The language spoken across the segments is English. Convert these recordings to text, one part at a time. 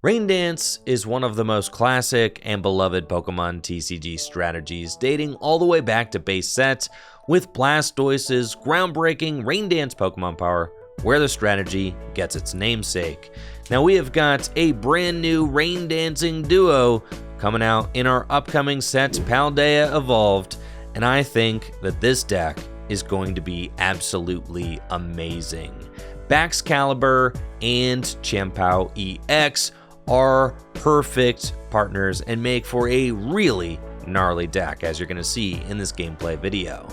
Rain Dance is one of the most classic and beloved Pokemon TCG strategies, dating all the way back to base set, with Blastoise's groundbreaking Rain Dance Pokemon power, where the strategy gets its namesake. Now we have got a brand new Rain Dancing duo coming out in our upcoming set, Paldea Evolved, and I think that this deck is going to be absolutely amazing. Baxcalibur and Chien-Pao EX are perfect partners and make for a really gnarly deck, as you're going to see in this gameplay video.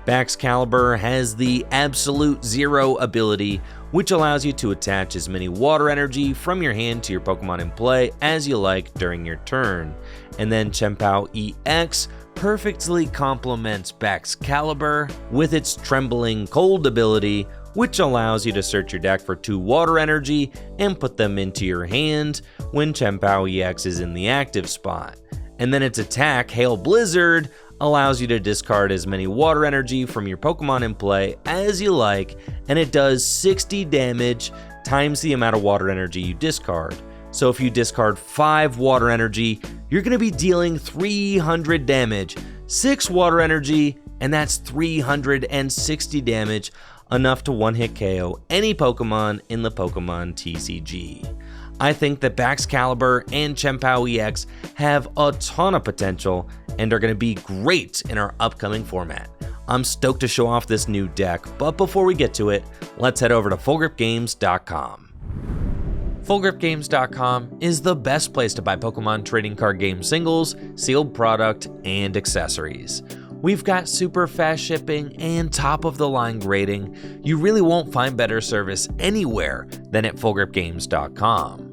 Baxcalibur has the Absolute Zero ability, which allows you to attach as many water energy from your hand to your Pokemon in play as you like during your turn. And then Chien-Pao EX perfectly complements Baxcalibur with its Trembling Cold ability, which allows you to search your deck for 2 water energy and put them into your hand when Chien-Pao EX is in the active spot. And then its attack, Hail Blizzard, allows you to discard as many water energy from your Pokemon in play as you like, and it does 60 damage times the amount of water energy you discard. So if you discard 5 water energy, you're going to be dealing 300 damage. 6 water energy, and that's 360 damage, enough to one-hit KO any Pokemon in the Pokemon TCG. I think that Baxcalibur and Chien-Pao EX have a ton of potential and are going to be great in our upcoming format. I'm stoked to show off this new deck, but before we get to it, let's head over to FullGripGames.com. FullGripGames.com is the best place to buy Pokemon trading card game singles, sealed product, and accessories. We've got super fast shipping and top-of-the-line grading. You really won't find better service anywhere than at FullGripGames.com.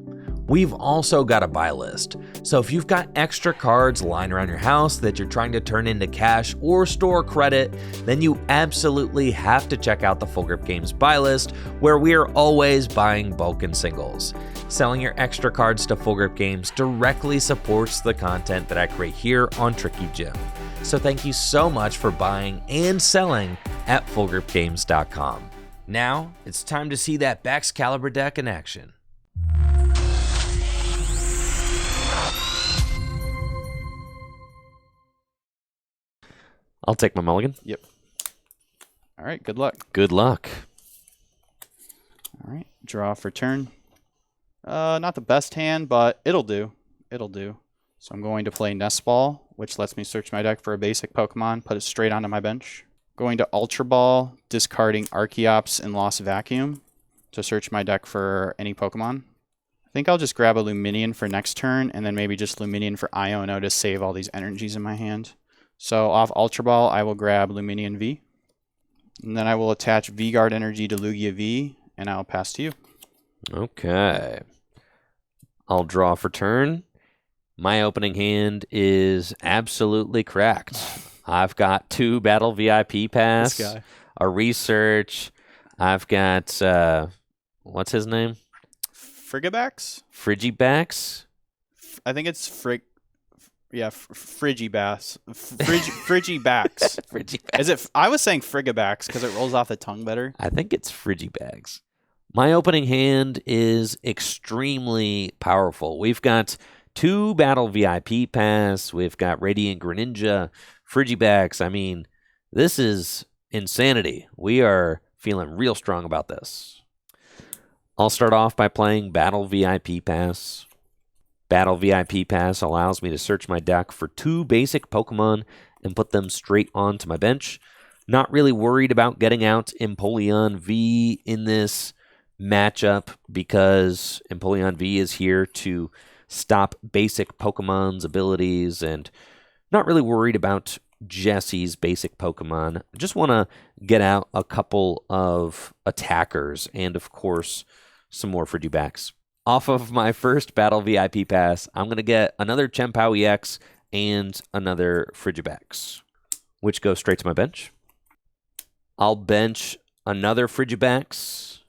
We've also got a buy list, so if you've got extra cards lying around your house that you're trying to turn into cash or store credit, then you absolutely have to check out the Full Grip Games buy list, where we are always buying bulk and singles. Selling your extra cards to Full Grip Games directly supports the content that I create here on Tricky Gym. So thank you so much for buying and selling at FullGripGames.com. Now, it's time to see that Baxcalibur deck in action. I'll take my mulligan. Yep. All right, good luck. Good luck. All right, draw for turn. Not the best hand, but it'll do. It'll do. So I'm going to play Nest Ball, which lets me search my deck for a basic Pokemon, put it straight onto my bench. Going to Ultra Ball, discarding Archeops and Lost Vacuum to search my deck for any Pokemon. I think I'll just grab a Luminion for next turn, and then maybe just Luminion for Iono to save all these energies in my hand. So off Ultra Ball, I will grab Luminion V. And then I will attach V-Guard energy to Lugia V, and I'll pass to you. Okay. I'll draw for turn. My opening hand is absolutely cracked. I've got 2 Battle VIP Pass, a Research. I've got, what's his name? Frigibax? Frigibax? I think it's Frigibax. Frigibax. Frigibax. Is it? I was saying Frigibax because it rolls off the tongue better. I think it's Frigibags. My opening hand is extremely powerful. We've got 2 Battle VIP Pass. We've got Radiant Greninja, Frigibax. I mean, this is insanity. We are feeling real strong about this. I'll start off by playing Battle VIP Pass. Battle VIP Pass allows me to search my deck for 2 basic Pokemon and put them straight onto my bench. Not really worried about getting out Empoleon V in this matchup because Empoleon V is here to stop basic Pokemon's abilities, and not really worried about Jesse's basic Pokemon. I just want to get out a couple of attackers and, of course, some more Frigibacks. Off of my first Battle VIP Pass, I'm going to get another Chien-Pao EX and another Frigibax, which goes straight to my bench. I'll bench another Frigibax,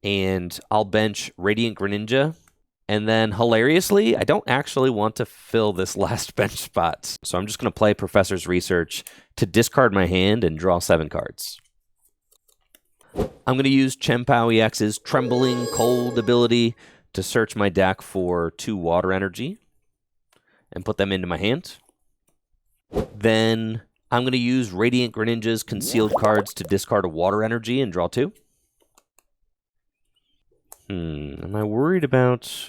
and I'll bench Radiant Greninja. And then, hilariously, I don't actually want to fill this last bench spot. So I'm just going to play Professor's Research to discard my hand and draw 7 cards. I'm going to use Chien-Pao EX's Trembling Cold ability to search my deck for 2 water energy and put them into my hand. Then I'm going to use Radiant Greninja's concealed cards to discard a water energy and draw 2. Am I worried about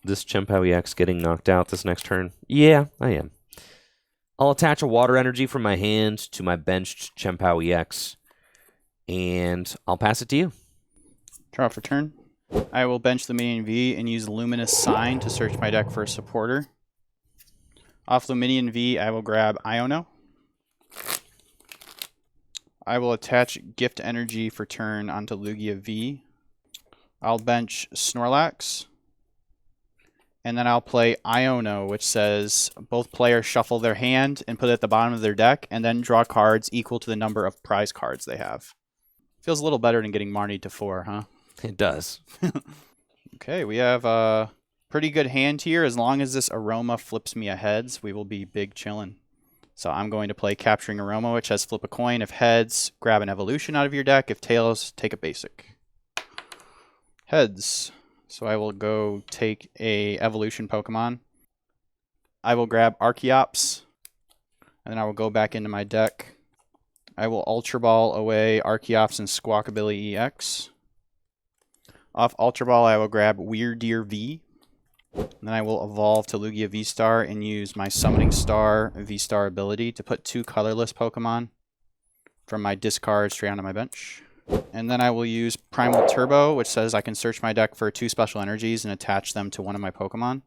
this Chien-Pao EX getting knocked out this next turn? Yeah, I am. I'll attach a water energy from my hand to my benched Chien-Pao EX, and I'll pass it to you. Draw for turn. I will bench the Minion V and use Luminous Sign to search my deck for a supporter. Off Luminion V, I will grab Iono. I will attach Gift Energy for turn onto Lugia V. I'll bench Snorlax. And then I'll play Iono, which says both players shuffle their hand and put it at the bottom of their deck, and then draw cards equal to the number of prize cards they have. Feels a little better than getting Marnied to 4, huh? It does. Okay, we have a pretty good hand here. As long as this Aroma flips me a heads, we will be big chillin'. So I'm going to play Capturing Aroma, which has flip a coin. If heads, grab an evolution out of your deck. If tails, take a basic. Heads. So I will go take a evolution Pokemon. I will grab Archeops, and then I will go back into my deck. I will Ultra Ball away Archeops and Squawkabilly EX. Off Ultra Ball, I will grab Weirdeer V. And then I will evolve to Lugia V-Star and use my Summoning Star V-Star ability to put 2 colorless Pokemon from my discard straight onto my bench. And then I will use Primal Turbo, which says I can search my deck for 2 special energies and attach them to one of my Pokemon.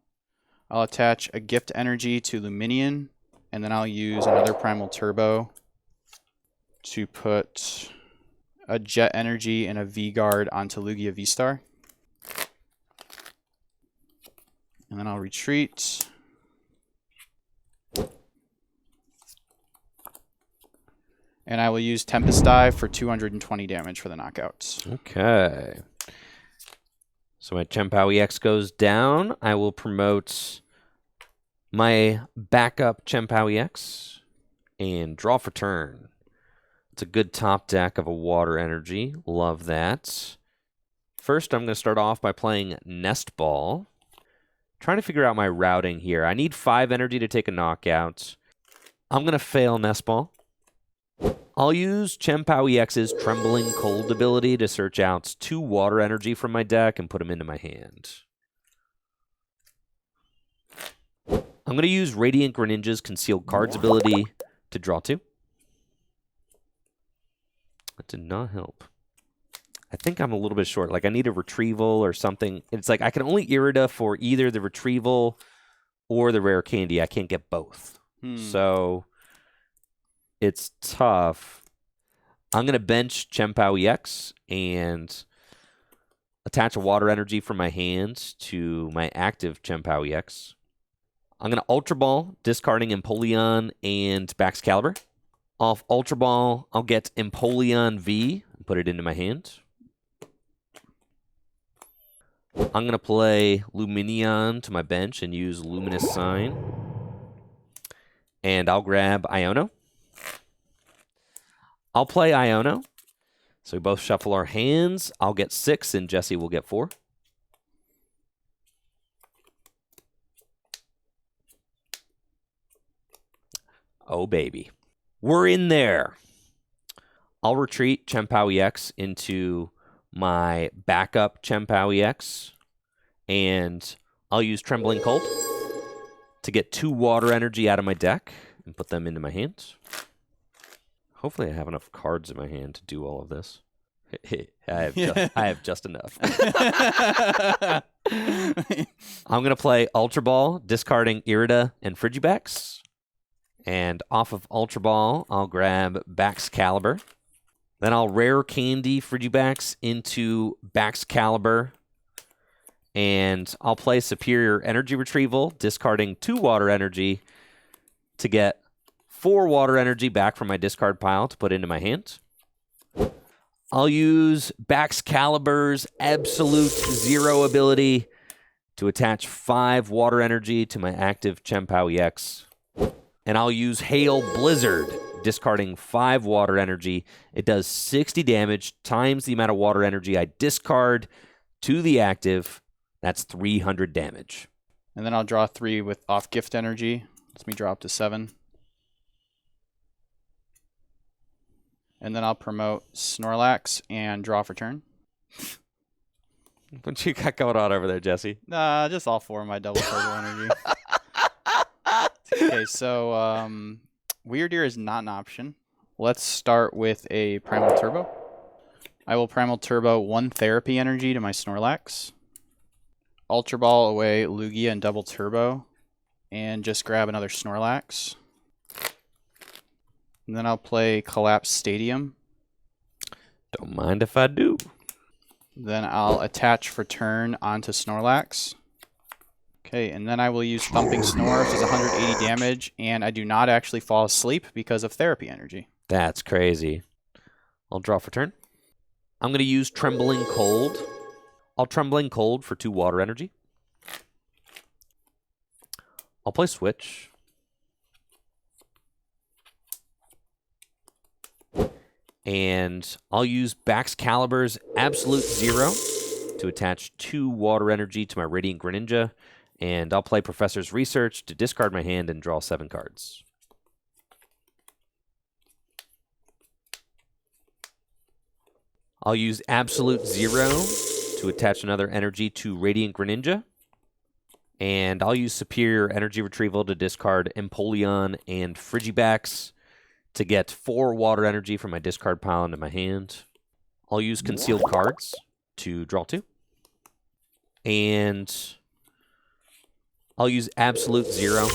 I'll attach a Gift Energy to Luminion, and then I'll use another Primal Turbo to put a Jet Energy and a V-Guard onto Lugia V-Star. And then I'll retreat. And I will use Tempest Dive for 220 damage for the knockouts. Okay. So my Chien-Pao EX goes down. I will promote my backup Chien-Pao EX and draw for turn. It's a good top deck of a water energy. Love that. First, I'm going to start off by playing Nest Ball. Trying to figure out my routing here. I need 5 energy to take a knockout. I'm going to fail Nest Ball. I'll use Chien-Pao EX's Trembling Cold ability to search out 2 water energy from my deck and put them into my hand. I'm going to use Radiant Greninja's Concealed Cards ability to draw 2. That did not help. I think I'm a little bit short. Like, I need a retrieval or something. It's like I can only Irida for either the retrieval or the rare candy. I can't get both. So it's tough. I'm going to bench Chien-Pao EX and attach a water energy from my hand to my active Chien-Pao EX. I'm going to Ultra Ball, discarding Empoleon and Baxcalibur. Off Ultra Ball, I'll get Empoleon V and put it into my hand. I'm going to play Luminion to my bench and use Luminous Sign. And I'll grab Iono. I'll play Iono. So we both shuffle our hands. I'll get 6 and Jesse will get 4. Oh, baby. We're in there. I'll retreat Chien-Pao EX into my backup Chien-Pao EX, and I'll use Trembling Cold to get 2 water energy out of my deck and put them into my hands. Hopefully I have enough cards in my hand to do all of this. I have just enough. I'm going to play Ultra Ball, discarding Irida and Frigibax. And off of Ultra Ball, I'll grab Baxcalibur. Then I'll Rare Candy Frigibax into Baxcalibur. And I'll play Superior Energy Retrieval, discarding 2 water energy to get 4 water energy back from my discard pile to put into my hand. I'll use Baxcalibur's Absolute Zero ability to attach 5 water energy to my active Chien-Pao EX. And I'll use Hail Blizzard, discarding 5 water energy. It does 60 damage times the amount of water energy I discard to the active That's 300 damage. And then I'll draw 3 with off gift energy. Lets me draw up to 7. And then I'll promote Snorlax and draw for turn. What you got going on over there, Jesse? Nah, just all 4 of my double turbo energy. Okay, so Weird Ear is not an option. Let's start with a Primal Turbo. I will Primal Turbo 1 Therapy energy to my Snorlax. Ultra Ball away Lugia and double turbo. And just grab another Snorlax. And then I'll play Collapse Stadium. Don't mind if I do. Then I'll attach for turn onto Snorlax. Okay, and then I will use Thumping Snore, which is 180 damage, and I do not actually fall asleep because of Therapy energy. That's crazy. I'll draw for turn. I'm going to use Trembling Cold. I'll Trembling Cold for 2 water energy. I'll play Switch. And I'll use Baxcalibur's Absolute Zero to attach 2 water energy to my Radiant Greninja. And I'll play Professor's Research to discard my hand and draw 7 cards. I'll use Absolute Zero to attach another energy to Radiant Greninja. And I'll use Superior Energy Retrieval to discard Empoleon and Frigibax to get 4 water energy from my discard pile into my hand. I'll use Concealed Cards to draw 2. And I'll use Absolute Zero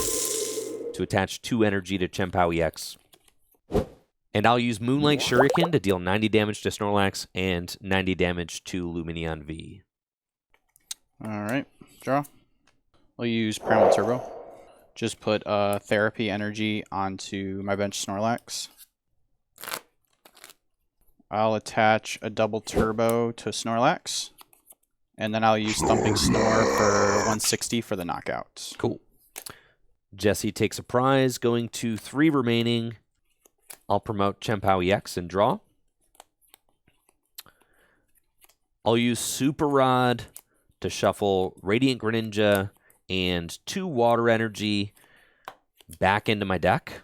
to attach 2 energy to Chien-Pao EX. And I'll use Moonlight Shuriken to deal 90 damage to Snorlax and 90 damage to Lumineon V. Alright, draw. I'll use Primal Turbo. Just put Therapy energy onto my bench Snorlax. I'll attach a double turbo to Snorlax. And then I'll use Thumping Snore for 160 for the knockout. Cool. Jesse takes a prize, going to 3 remaining. I'll promote Chien-Pao EX and draw. I'll use Super Rod to shuffle Radiant Greninja and 2 water energy back into my deck.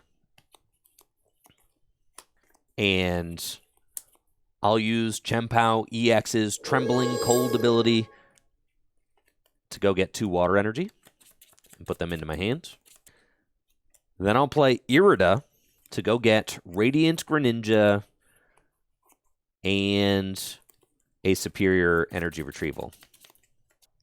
And I'll use Chien-Pao EX's Trembling Cold ability to go get 2 water energy and put them into my hand. Then I'll play Irida to go get Radiant Greninja and a Superior Energy Retrieval.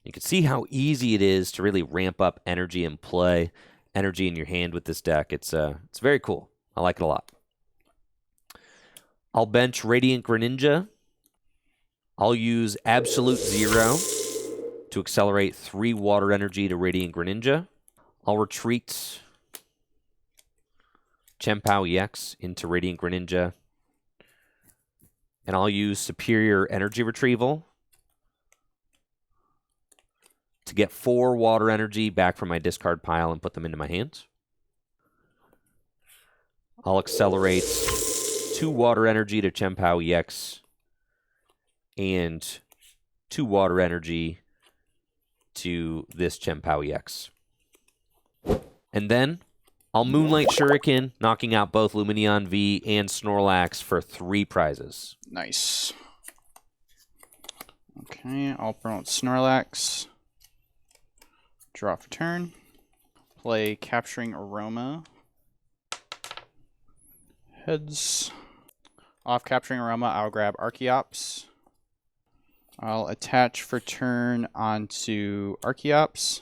You can see how easy it is to really ramp up energy and play energy in your hand with this deck. It's very cool. I like it a lot. I'll bench Radiant Greninja. I'll use Absolute Zero to accelerate 3 water energy to Radiant Greninja. I'll retreat Chien-Pao EX into Radiant Greninja. And I'll use Superior Energy Retrieval to get 4 water energy back from my discard pile and put them into my hand. I'll accelerate 2 water energy to Chien-Pao EX and 2 water energy to this Chien-Pao EX. And then I'll Moonlight Shuriken, knocking out both Lumineon V and Snorlax for 3 prizes. Nice. Okay, I'll promote Snorlax. Draw for turn. Play Capturing Aroma. Heads. Off Capturing Aroma, I'll grab Archeops. I'll attach for turn onto Archeops.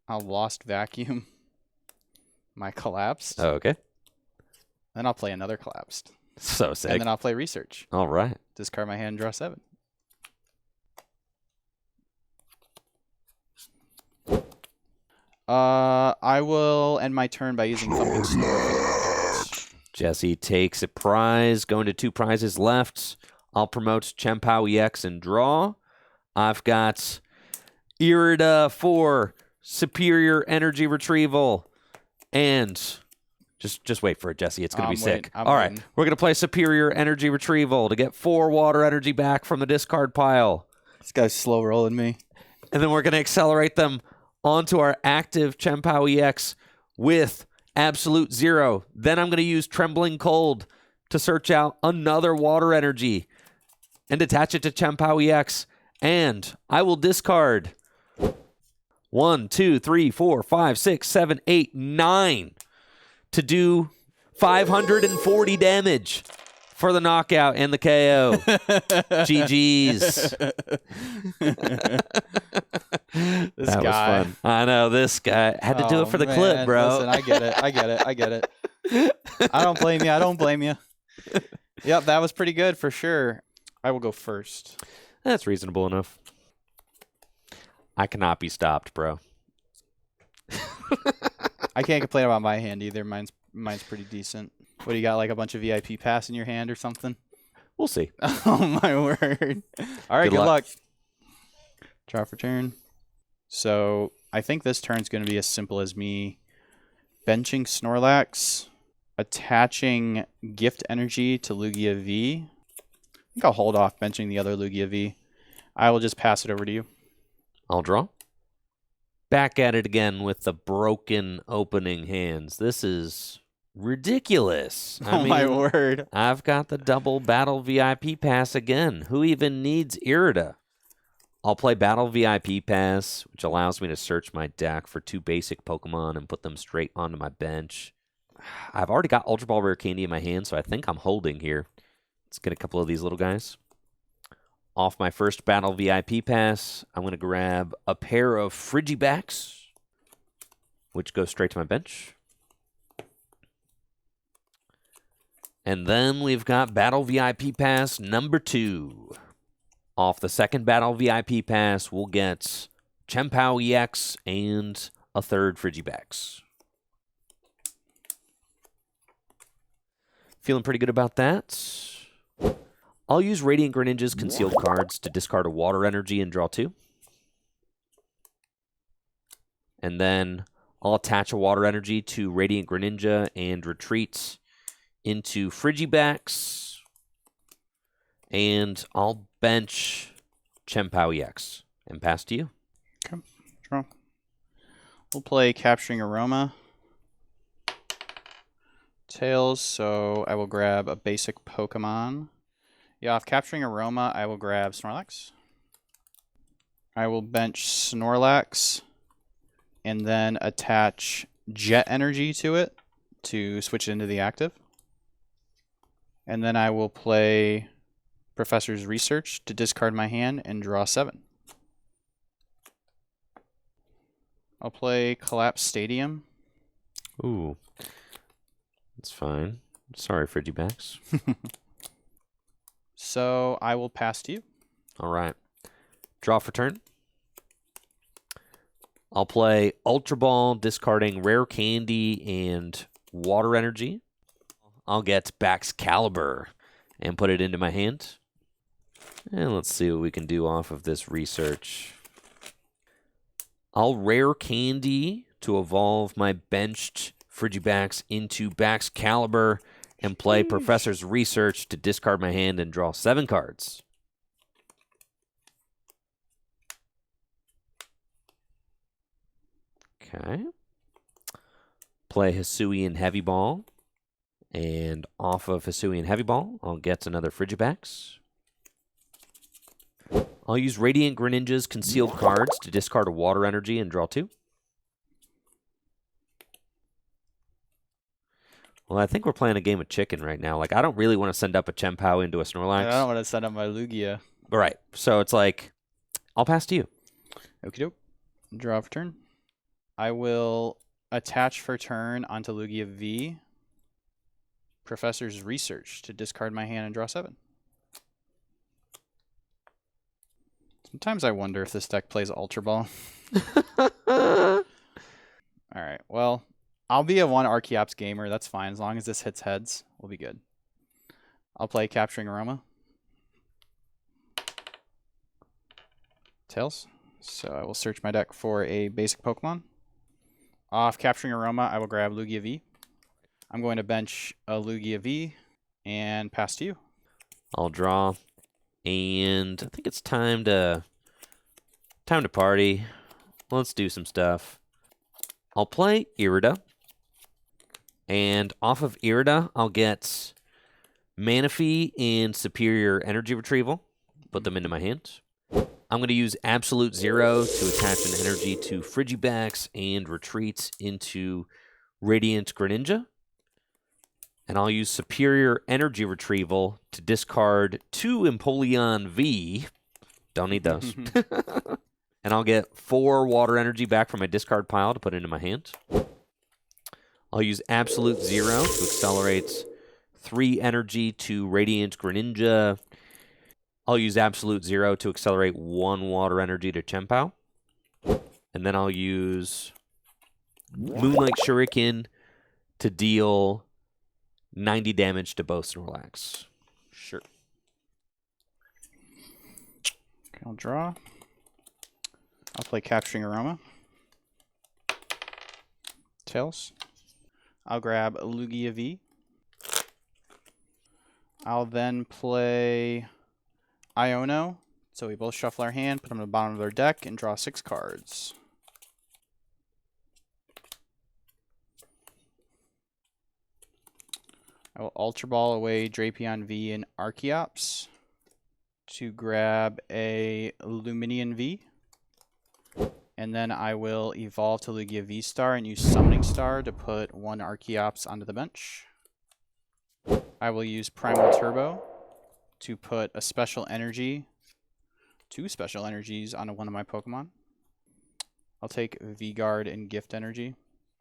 I'll Lost Vacuum my Collapsed. Oh, okay. Then I'll play another Collapsed. So sick. And then I'll play Research. All right. Discard my hand, draw 7. I will end my turn by using Thumping Snore for the knockout. Jesse takes a prize, going to 2 prizes left. I'll promote Chien-Pao EX and draw. I've got Irida for Superior Energy Retrieval. And just wait for it, Jesse. It's going to be sick. All right. We're going to play Superior Energy Retrieval to get 4 water energy back from the discard pile. This guy's slow rolling me. And then we're going to accelerate them onto our active Chien-Pao EX with Absolute Zero. Then I'm going to use Trembling Cold to search out another water energy and attach it to Chien-Pao EX. And I will discard 1, 2, 3, 4, 5, 6, 7, 8, 9 to do 540 damage for the knockout and the KO. GG's. This That guy. was fun. I know, this guy. Had to do it for the clip, bro. Listen, I get it. I don't blame you. Yep, that was pretty good for sure. I will go first. That's reasonable enough. I cannot be stopped, bro. I can't complain about my hand either. Mine's pretty decent. What do you got, like a bunch of VIP pass in your hand or something? We'll see. Oh, my word. All right, good luck. Draw for turn. So I think this turn's going to be as simple as me benching Snorlax, attaching Gift Energy to Lugia V. I think I'll hold off benching the other Lugia V. I will just pass it over to you. I'll draw. Back at it again with the broken opening hands. This is ridiculous. I mean, my word. I've got the double battle VIP pass again. Who even needs Irida? I'll play battle VIP pass, which allows me to search my deck for 2 basic Pokemon and put them straight onto my bench. I've already got Ultra Ball Rare Candy in my hand, so I think I'm holding here. Let's get a couple of these little guys. Off my first battle VIP pass, I'm going to grab a pair of Frigibacks, which goes straight to my bench. And then we've got battle VIP pass number 2. Off the second battle VIP pass, we'll get Chien-Pao EX and a third Frigibacks. Feeling pretty good about that. I'll use Radiant Greninja's concealed cards to discard a water energy and draw 2. And then I'll attach a water energy to Radiant Greninja and retreat into Frigibacks. And I'll bench Chien-Pao EX and pass to you. Okay, draw. We'll play Capturing Aroma. Tails, so I will grab a basic Pokemon. Yeah, off Capturing Aroma, I will grab Snorlax. I will bench Snorlax and then attach Jet Energy to it to switch it into the active. And then I will play Professor's Research to discard my hand and draw 7. I'll play Collapse Stadium. Ooh. That's fine. Sorry, Frigibacks. So I will pass to you. All right. Draw for turn. I'll play Ultra Ball, discarding Rare Candy and Water Energy. I'll get Baxcalibur and put it into my hand. And let's see what we can do off of this research. I'll Rare Candy to evolve my benched Frigibacks into Baxcalibur and play Professor's Research to discard my hand and draw 7 cards. Okay. Play Hisuian Heavy Ball. And off of Hisuian Heavy Ball, I'll get another Frigibacks. I'll use Radiant Greninja's concealed cards to discard a water energy and draw 2. Well, I think we're playing a game of chicken right now. Like, I don't really want to send up a Chien-Pao into a Snorlax. I don't want to send up my Lugia. Right. So it's like, I'll pass to you. Okie doke. Draw for turn. I will attach for turn onto Lugia V. Professor's Research to discard my hand and draw 7. Sometimes I wonder if this deck plays Ultra Ball. Alright, well, I'll be a 1 Archeops gamer. That's fine. As long as this hits heads, we'll be good. I'll play Capturing Aroma. Tails. So I will search my deck for a basic Pokemon. Off Capturing Aroma, I will grab Lugia V. I'm going to bench a Lugia V and pass to you. I'll draw. And I think it's time to Time to party. Let's do some stuff. I'll play Irida. And off of Irida, I'll get Manaphy and Superior Energy Retrieval. Put them into my hand. I'm going to use Absolute Zero to attach an energy to Frigibax and retreat into Radiant Greninja. And I'll use Superior Energy Retrieval to discard 2 Empoleon V. Don't need those. And I'll get 4 Water Energy back from my discard pile to put into my hand. I'll use Absolute Zero to accelerate 3 energy to Radiant Greninja. I'll use Absolute Zero to accelerate 1 Water Energy to Chien-Pao. And then I'll use Moonlight Shuriken to deal 90 damage to both Snorlax. Sure. Okay, I'll draw. I'll play Capturing Aroma. Tails. I'll grab Lugia V. I'll then play Iono. So we both shuffle our hand, put them at the bottom of their deck, and draw 6 cards. I will Ultra Ball away Drapion V and Archeops to grab a Luminion V. And then I will evolve to Lugia V-Star and use Summoning Star to put 1 Archeops onto the bench. I will use Primal Turbo to put a special energy, 2 special energies onto one of my Pokemon. I'll take V-Guard and Gift Energy.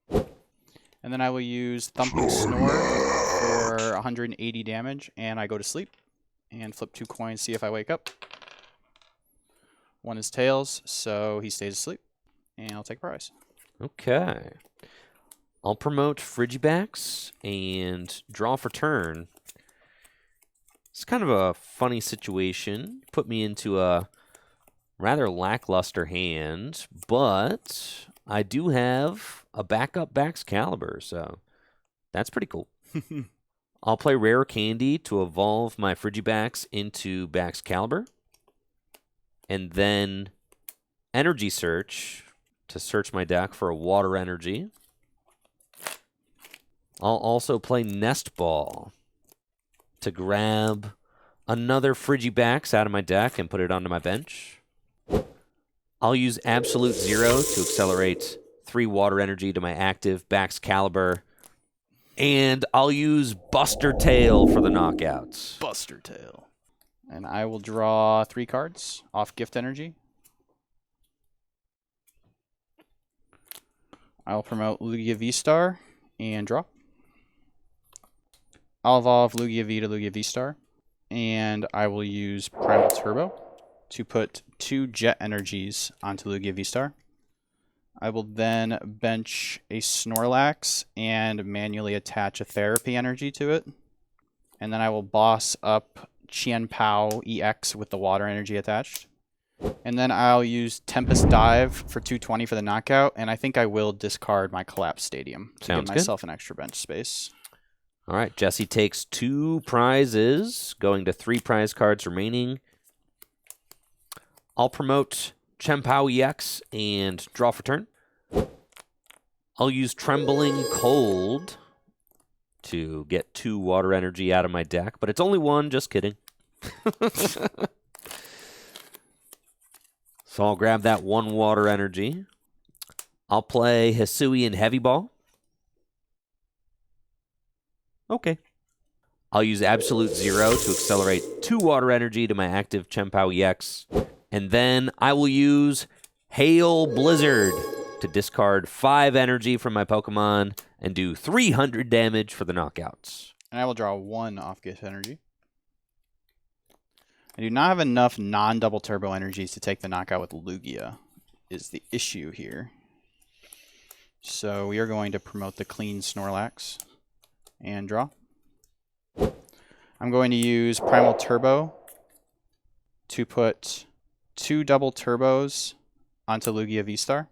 And then I will use Thumping Snore for 180 damage, and I go to sleep. And flip 2 coins, see if I wake up. 1 is Tails, so he stays asleep. And I'll take a prize. Okay. I'll promote Frigibax and draw for turn. It's kind of a funny situation. Put me into a rather lackluster hand, but I do have a backup Baxcalibur, so that's pretty cool. I'll play Rare Candy to evolve my Frigibax into Baxcalibur. And then Energy Search to search my deck for a Water Energy. I'll also play Nest Ball to grab another Frigibax out of my deck and put it onto my bench. I'll use Absolute Zero to accelerate 3 Water Energy to my active Baxcalibur. And I'll use Buster Tail for the knockouts. Buster Tail. And I will draw 3 cards off Gift Energy. I'll promote Lugia V-Star and draw. I'll evolve Lugia V to Lugia V-Star. And I will use Primal Turbo to put 2 Jet Energies onto Lugia V-Star. I will then bench a Snorlax and manually attach a Therapy Energy to it. And then I will boss up Chien-Pao EX with the Water Energy attached. And then I'll use Tempest Dive for 220 for the knockout. And I think I will discard my Collapse Stadium to Sounds give myself an extra bench space. All right, Jesse takes 2 prizes, going to 3 prize cards remaining. I'll promote Chien-Pao EX and draw for turn. I'll use Trembling Cold to get 2 Water Energy out of my deck, but it's only 1, just kidding. So I'll grab that 1 Water Energy. I'll play Hisuian Heavy Ball. Okay. I'll use Absolute Zero to accelerate 2 Water Energy to my active Chien-Pao EX. And then I will use Hail Blizzard to discard 5 energy from my Pokemon and do 300 damage for the knockouts. And I will draw 1 off Gift Energy. I do not have enough non-double turbo energies to take the knockout with Lugia, is the issue here. So we are going to promote the clean Snorlax and draw. I'm going to use Primal Turbo to put 2 double turbos onto Lugia V-Star.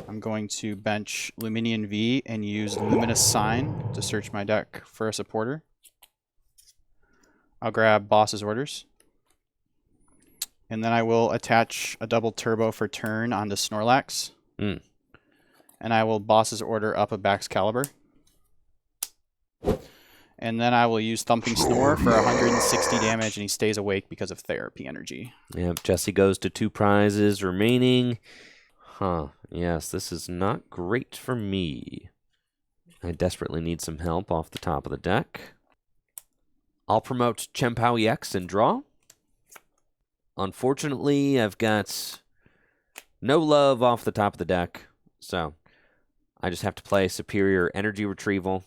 I'm going to bench Luminion V and use Luminous Sign to search my deck for a supporter. I'll grab Boss's Orders. And then I will attach a double turbo for turn onto Snorlax. Mm. And I will boss's order up a Baxcalibur. And then I will use Thumping Snore for 160 damage, and he stays awake because of therapy energy. Yep, Jesse goes to 2 prizes remaining. Huh, yes, this is not great for me. I desperately need some help off the top of the deck. I'll promote Chien-Pao EX and draw. Unfortunately, I've got no love off the top of the deck, so I just have to play Superior Energy Retrieval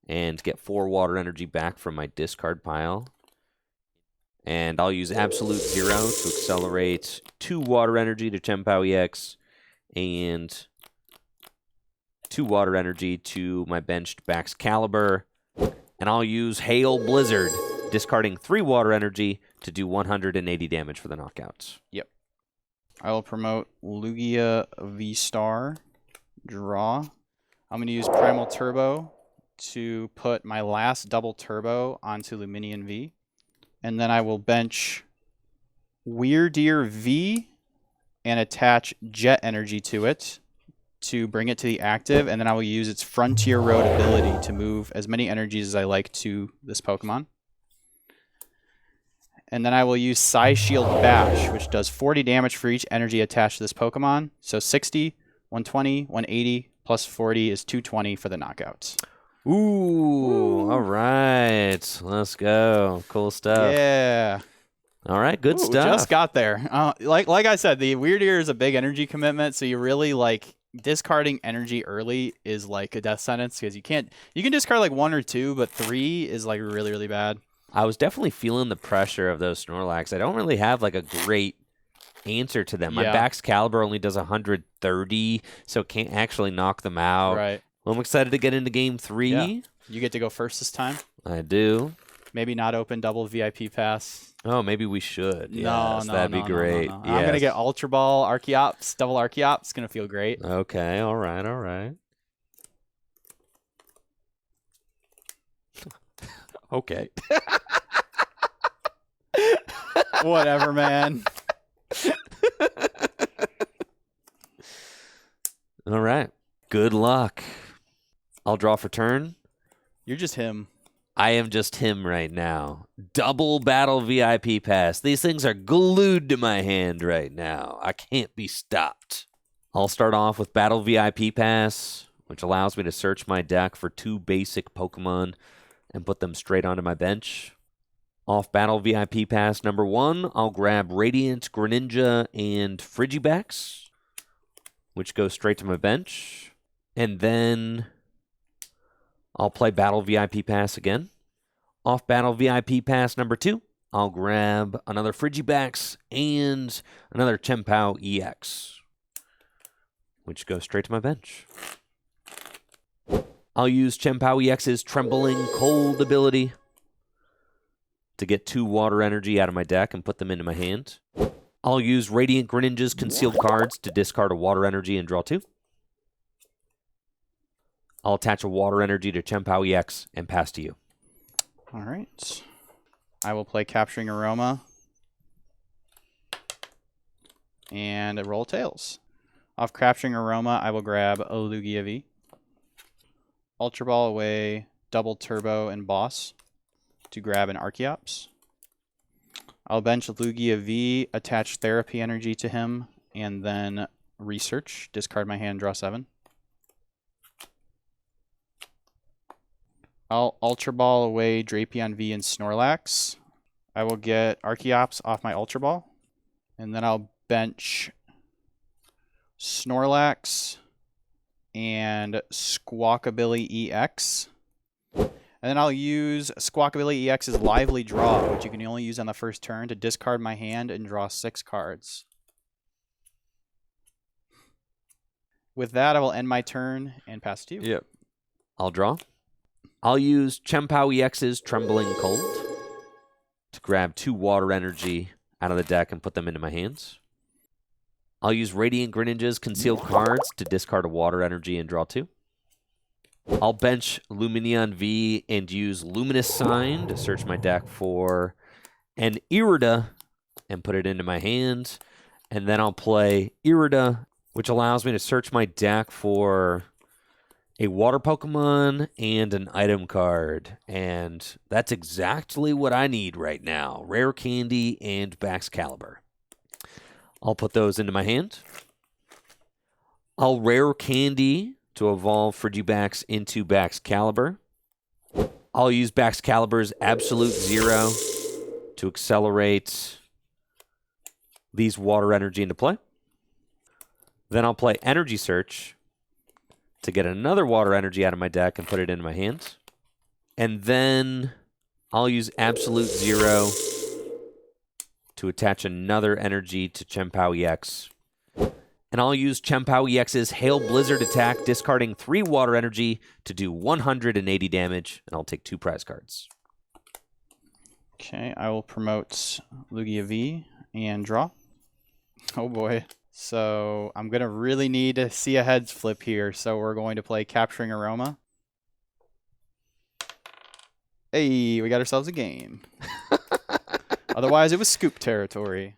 and get 4 water energy back from my discard pile. And I'll use Absolute Zero to accelerate 2 water energy to Chien-Pao EX and 2 water energy to my benched Baxcalibur. And I'll use Hail Blizzard, discarding 3 water energy to do 180 damage for the knockouts. Yep. I will promote Lugia V-Star, draw. I'm going to use Primal Turbo to put my last double turbo onto Luminion V. And then I will bench Weirdeer V and attach Jet Energy to it to bring it to the active. And then I will use its Frontier Road ability to move as many energies as I like to this Pokemon. And then I will use Psy Shield Bash, which does 40 damage for each energy attached to this Pokemon. So 60, 120, 180, plus 40 is 220 for the knockouts. Ooh, all right. Let's go. Cool stuff. Yeah. All right, good stuff. Just got there. Like I said, the Weird Ear is a big energy commitment, so you really like discarding energy early is like a death sentence because you can discard like 1 or 2, but 3 is like really, really bad. I was definitely feeling the pressure of those Snorlax. I don't really have like a great answer to them. My Baxcalibur only does 130, so can't actually knock them out. Right. Well, I'm excited to get into game 3. Yeah. You get to go first this time. I do. Maybe not open double VIP pass. Oh, maybe we should. No, Yes, that'd be great. No. Yes. I'm going to get Ultra Ball, Archeops, double Archeops. It's going to feel great. Okay, all right, all right. Okay. Whatever, man. All right. Good luck. I'll draw for turn. You're just him. I am just him right now. Double battle VIP pass. These things are glued to my hand right now. I can't be stopped. I'll start off with battle VIP pass, which allows me to search my deck for 2 basic Pokemon and put them straight onto my bench. Off battle VIP pass number 1, I'll grab Radiant, Greninja, and Frigibax, which goes straight to my bench. And then I'll play battle VIP pass again. Off battle VIP pass number 2, I'll grab another Frigibax and another Chien-Pao EX, which goes straight to my bench. I'll use Chien-Pao EX's Trembling Cold ability to get 2 water energy out of my deck and put them into my hand. I'll use Radiant Greninja's Concealed Cards to discard a water energy and draw 2. I'll attach a water energy to Chien-Pao EX and pass to you. All right. I will play Capturing Aroma and a Roll Tails. Off Capturing Aroma, I will grab a Lugia V. Ultra Ball away, double Turbo and Boss to grab an Archeops. I'll bench Lugia V, attach Therapy Energy to him, and then Research. Discard my hand, draw 7. I'll Ultra Ball away Drapion V and Snorlax. I will get Archeops off my Ultra Ball. And then I'll bench Snorlax and Squawkabilly EX. And then I'll use Squawkabilly EX's Lively Draw, which you can only use on the first turn, to discard my hand and draw 6 cards. With that, I will end my turn and pass to you. Yep. I'll draw. I'll use Chien-Pao EX's Trembling Cold to grab 2 water energy out of the deck and put them into my hands. I'll use Radiant Greninja's Concealed Cards to discard a water energy and draw 2. I'll bench Luminion V and use Luminous Sign to search my deck for an Irida and put it into my hand. And then I'll play Irida, which allows me to search my deck for a water Pokemon and an item card. And that's exactly what I need right now. Rare Candy and Baxcalibur. I'll put those into my hand. I'll Rare Candy to evolve Frigibax into Baxcalibur. I'll use Baxcalibur's Absolute Zero to accelerate these water energy into play. Then I'll play Energy Search to get another water energy out of my deck and put it into my hand. And then I'll use Absolute Zero to attach another energy to Chien-Pao EX. And I'll use Chien-Pao EX's Hail Blizzard attack, discarding 3 water energy to do 180 damage, and I'll take 2 prize cards. Okay, I will promote Lugia V and draw. Oh boy. So I'm going to really need to see a heads flip here, so we're going to play Capturing Aroma. Hey, we got ourselves a game. Otherwise, it was scoop territory.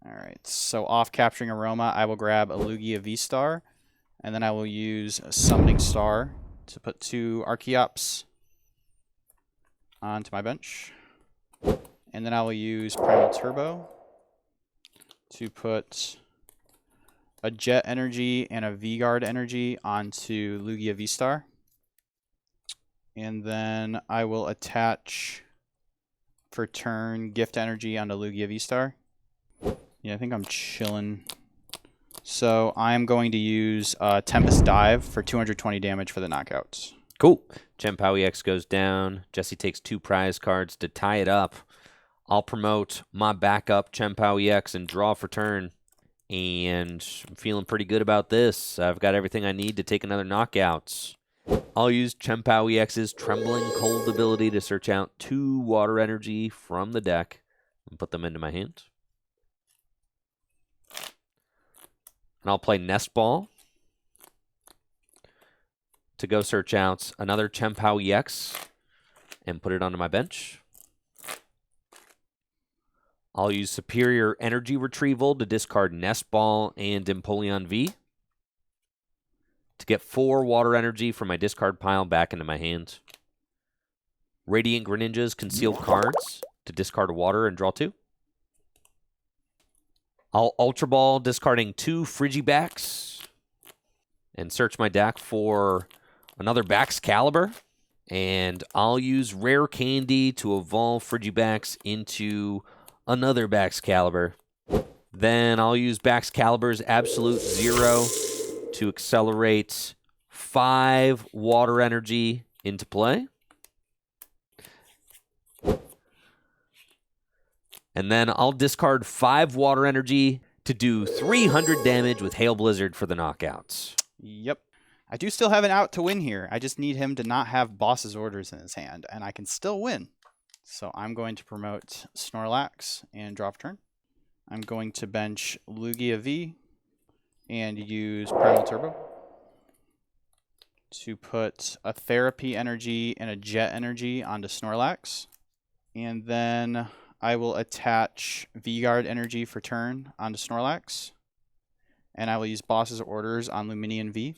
All right, so off Capturing Aroma, I will grab a Lugia V-Star, and then I will use a Summoning Star to put 2 Archeops onto my bench. And then I will use Primal Turbo to put a Jet Energy and a V-Guard Energy onto Lugia V-Star. And then I will attach, for turn, Gift Energy onto Lugia V-Star. Yeah, I think I'm chilling. So I'm going to use Tempest Dive for 220 damage for the knockouts. Cool. Chien-Pao EX goes down. Jesse takes 2 prize cards to tie it up. I'll promote my backup Chien-Pao EX and draw for turn. And I'm feeling pretty good about this. I've got everything I need to take another knockout. I'll use Chien-Pao EX's Trembling Cold ability to search out 2 water energy from the deck and put them into my hand. And I'll play Nest Ball to go search out another Chien-Pao EX and put it onto my bench. I'll use Superior Energy Retrieval to discard Nest Ball and Empoleon V to get 4 water energy from my discard pile back into my hand. Radiant Greninja's Concealed Cards to discard a water and draw 2. I'll Ultra Ball, discarding 2 Frigibax, and search my deck for another Baxcalibur. And I'll use Rare Candy to evolve Frigibax into another Baxcalibur. Then I'll use Baxcalibur's Absolute Zero to accelerate 5 water energy into play. And then I'll discard 5 water energy to do 300 damage with Hail Blizzard for the knockouts. Yep. I do still have an out to win here. I just need him to not have boss's orders in his hand, and I can still win. So I'm going to promote Snorlax and draw for turn. I'm going to bench Lugia V and use Primal Turbo to put a Therapy Energy and a Jet Energy onto Snorlax. And then I will attach V-Guard Energy for turn onto Snorlax. And I will use Boss's Orders on Luminion V.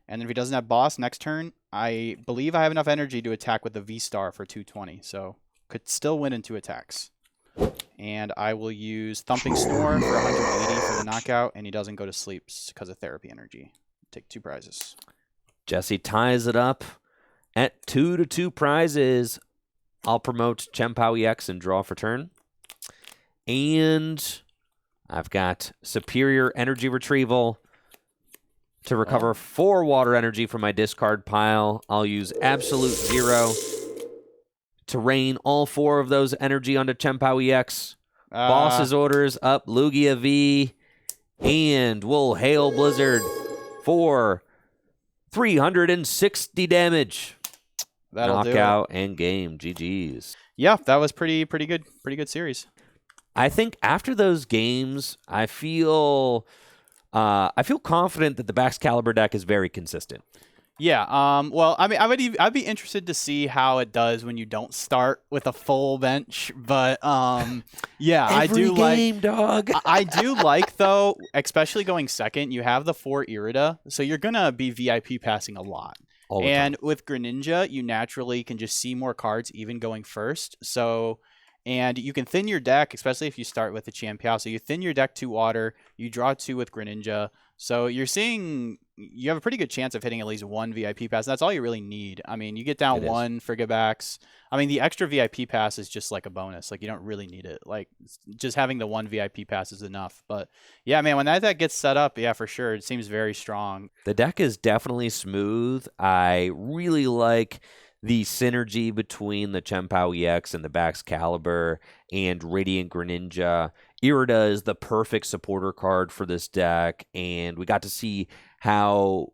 And if he doesn't have Boss next turn, I believe I have enough energy to attack with the V-Star for 220. So could still win in 2 attacks. And I will use Thumping Snore for 180 for the knockout. And he doesn't go to sleep because of Therapy Energy. Take 2 prizes. Jesse ties it up at 2-2 prizes. I'll promote Chien-Pao EX and draw for turn. And I've got Superior Energy Retrieval to recover 4 water energy from my discard pile. I'll use Absolute Zero to rain all 4 of those energy onto Chien-Pao EX. Boss's Orders up Lugia V. And we'll Hail Blizzard for 360 damage. That'll Knockout do and game. GG's. Yeah, that was pretty good. Pretty good series. I think after those games, I feel confident that the Baxcalibur deck is very consistent. Yeah. Well, I mean, I'd be interested to see how it does when you don't start with a full bench. But yeah, Every game, dog. I do like though, especially going second. You have the 4 Irida, so you're gonna be VIP passing a lot. All the And time. with Greninja, you naturally can just see more cards even going first. So. And you can thin your deck, especially if you start with the Chien-Pao. So you thin your deck 2 water, you draw 2 with Greninja. So you're seeing you have a pretty good chance of hitting at least 1 VIP pass. That's all you really need. I mean, you get down 1 for get backs. I mean, the extra VIP pass is just like a bonus. Like, you don't really need it. Like, just having the 1 VIP pass is enough. But yeah, man, when that deck gets set up, yeah, for sure, it seems very strong. The deck is definitely smooth. I really like the synergy between the Chien-Pao EX and the Baxcalibur and Radiant Greninja. Irida is the perfect supporter card for this deck, and we got to see how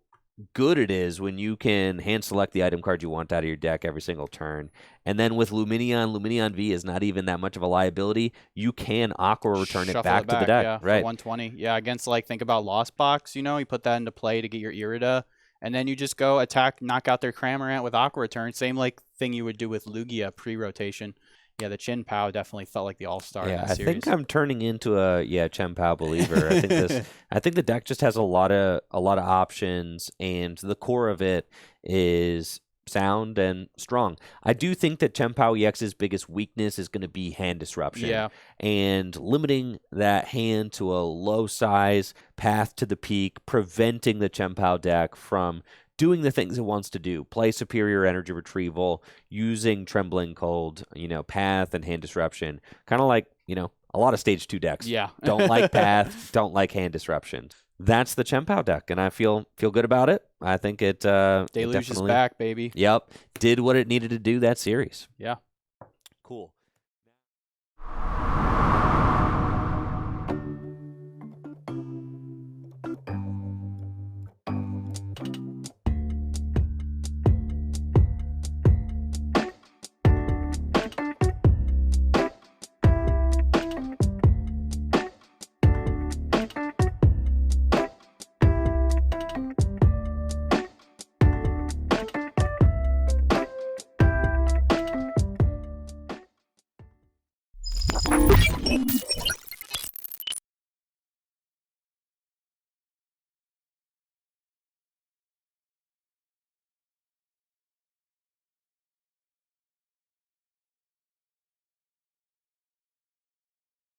good it is when you can hand select the item card you want out of your deck every single turn. And then with Lumineon V is not even that much of a liability. You can Aqua return it back to the deck. Yeah, right. For 120. Yeah, against, like, think about Lost Box, you put that into play to get your Irida. And then you just go attack, knock out their Cramorant with Aqua Return. Same like thing you would do with Lugia pre-rotation. Yeah, the Chien-Pao definitely felt like the all-star in that series. I think I'm turning into a Chien-Pao believer. I think the deck just has a lot of options, and the core of it is sound and strong. I do think that Chien-Pao EX's biggest weakness is going to be hand disruption. Yeah. And limiting that hand to a low size path to the peak, preventing the Chien-Pao deck from doing the things it wants to do, play superior energy retrieval, using Trembling Cold, path and hand disruption, kind of like, a lot of stage 2 decks. Yeah. Don't like path, don't like hand disruption. That's the Chien-Pao deck, and I feel good about it. I think it Deluge is back, baby. Yep. Did what it needed to do that series. Yeah. Cool.